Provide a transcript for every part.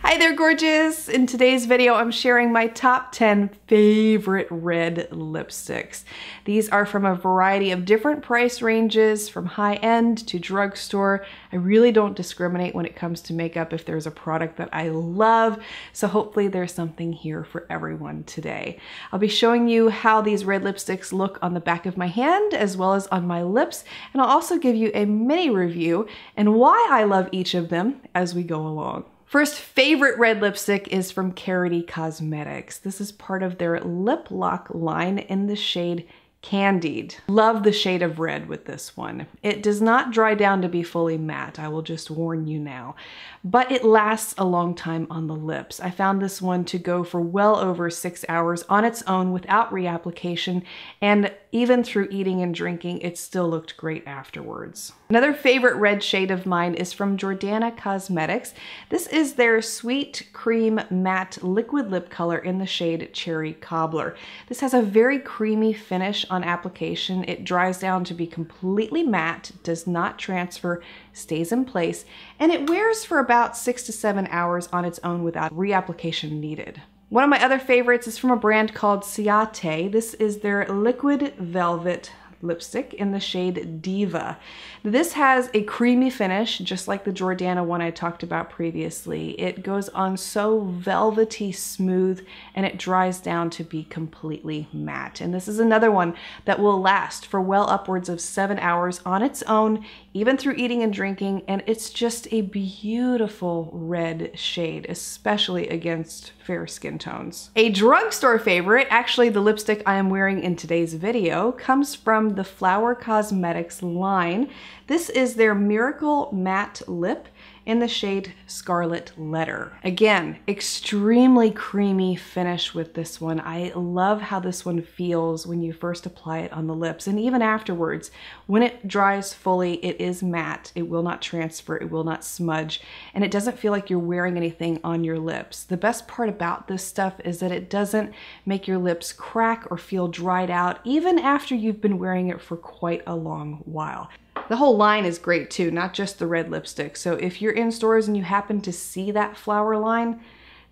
Hi there, gorgeous! In today's video, I'm sharing my top 10 favorite red lipsticks. These are from a variety of different price ranges, from high-end to drugstore. I really don't discriminate when it comes to makeup if there's a product that I love, so hopefully there's something here for everyone today. I'll be showing you how these red lipsticks look on the back of my hand as well as on my lips, and I'll also give you a mini review and why I love each of them as we go along. First favorite red lipstick is from Karity Cosmetics. This is part of their Liplock line in the shade Candied. Love the shade of red with this one. It does not dry down to be fully matte, I will just warn you now, but it lasts a long time on the lips. I found this one to go for well over 6 hours on its own without reapplication, and even through eating and drinking, it still looked great afterwards. Another favorite red shade of mine is from Jordana Cosmetics. This is their Sweet Cream Matte Liquid Lip Color in the shade Cherry Cobbler. This has a very creamy finish on application. It dries down to be completely matte, does not transfer, stays in place, and it wears for about 6 to 7 hours on its own without reapplication needed. One of my other favorites is from a brand called CHATÉ. This is their Liquid Velvet lipstick in the shade Diva. This has a creamy finish, just like the Jordana one I talked about previously. It goes on so velvety smooth and it dries down to be completely matte. And this is another one that will last for well upwards of 7 hours on its own, even through eating and drinking, and it's just a beautiful red shade, especially against fair skin tones. A drugstore favorite, actually the lipstick I am wearing in today's video, comes from the Flower Cosmetics line. This is their Miracle Matte Lip in the shade Scarlet Letter. Again, extremely creamy finish with this one. I love how this one feels when you first apply it on the lips, and even afterwards. When it dries fully, it is matte. It will not transfer, it will not smudge, and it doesn't feel like you're wearing anything on your lips. The best part about this stuff is that it doesn't make your lips crack or feel dried out, even after you've been wearing it for quite a long while. The whole line is great too, not just the red lipstick. So if you're in stores and you happen to see that flower line,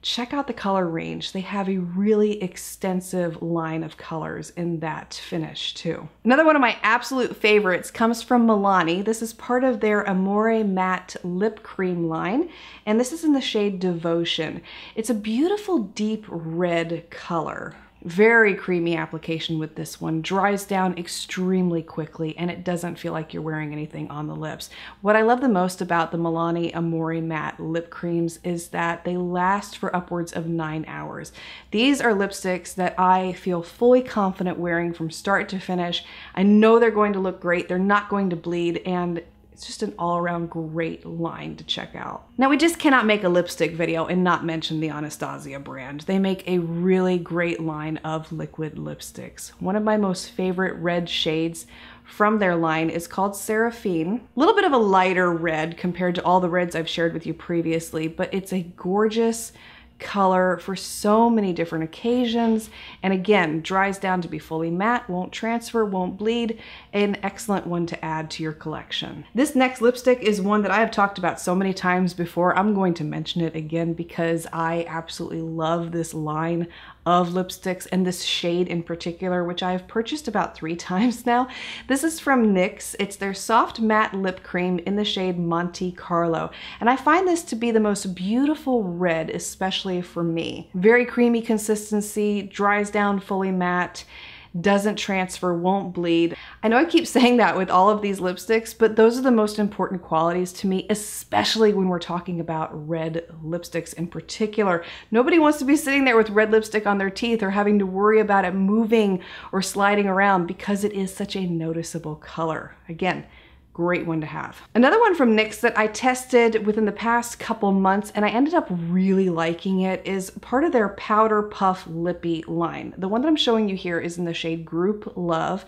check out the color range. They have a really extensive line of colors in that finish too. Another one of my absolute favorites comes from Milani. This is part of their Amore Matte Lip Cream line, and this is in the shade Devotion. It's a beautiful deep red color. Very creamy application with this one, dries down extremely quickly, and it doesn't feel like you're wearing anything on the lips. What I love the most about the Milani Amore Matte lip creams is that they last for upwards of 9 hours. These are lipsticks that I feel fully confident wearing from start to finish. I know they're going to look great, they're not going to bleed, and it's just an all-around great line to check out. Now, we just cannot make a lipstick video and not mention the Anastasia brand. They make a really great line of liquid lipsticks. One of my most favorite red shades from their line is called Serafine. A little bit of a lighter red compared to all the reds I've shared with you previously, but it's a gorgeous color for so many different occasions, and again, dries down to be fully matte, won't transfer, won't bleed. An excellent one to add to your collection. This next lipstick is one that I have talked about so many times before. I'm going to mention it again because I absolutely love this line of lipsticks and this shade in particular, which I've purchased about 3 times now. This is from NYX. It's their Soft Matte Lip Cream in the shade Monte Carlo. And I find this to be the most beautiful red, especially for me. Very creamy consistency, dries down fully matte, doesn't transfer, won't bleed. I know I keep saying that with all of these lipsticks, but those are the most important qualities to me, especially when we're talking about red lipsticks in particular. Nobody wants to be sitting there with red lipstick on their teeth or having to worry about it moving or sliding around because it is such a noticeable color. Again, great one to have. Another one from NYX that I tested within the past couple months and I ended up really liking it is part of their Powder Puff Lippie line. The one that I'm showing you here is in the shade Group Love.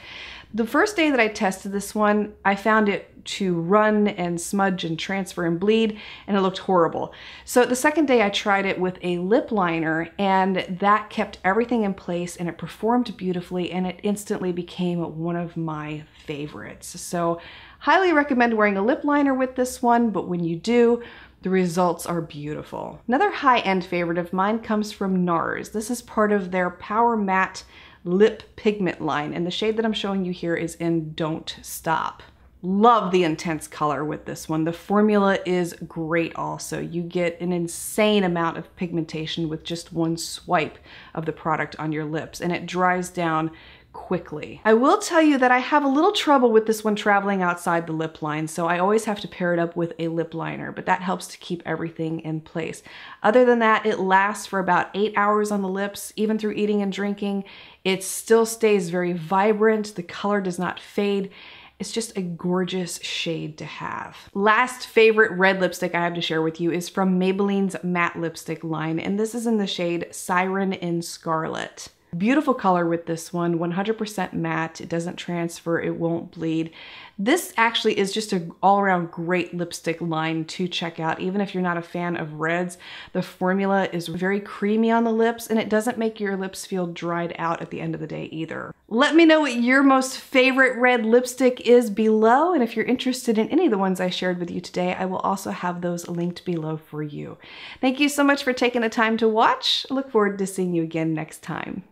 The first day that I tested this one, I found it to run and smudge and transfer and bleed, and it looked horrible. So the second day I tried it with a lip liner, and that kept everything in place and it performed beautifully, and it instantly became one of my favorites. So highly recommend wearing a lip liner with this one, but when you do, the results are beautiful. Another high-end favorite of mine comes from NARS. This is part of their Powermatte lip pigment line, and the shade that I'm showing you here is in Don't Stop. Love the intense color with this one. The formula is great also. You get an insane amount of pigmentation with just one swipe of the product on your lips, and it dries down quickly. I will tell you that I have a little trouble with this one traveling outside the lip line, so I always have to pair it up with a lip liner, but that helps to keep everything in place. Other than that, it lasts for about 8 hours on the lips, even through eating and drinking. It still stays very vibrant. The color does not fade. It's just a gorgeous shade to have. Last favorite red lipstick I have to share with you is from Maybelline's matte lipstick line, and this is in the shade Siren in Scarlet. Beautiful color with this one, 100% matte. It doesn't transfer, it won't bleed. This actually is just an all-around great lipstick line to check out, even if you're not a fan of reds. The formula is very creamy on the lips, and it doesn't make your lips feel dried out at the end of the day either. Let me know what your most favorite red lipstick is below, and if you're interested in any of the ones I shared with you today, I will also have those linked below for you. Thank you so much for taking the time to watch. I look forward to seeing you again next time.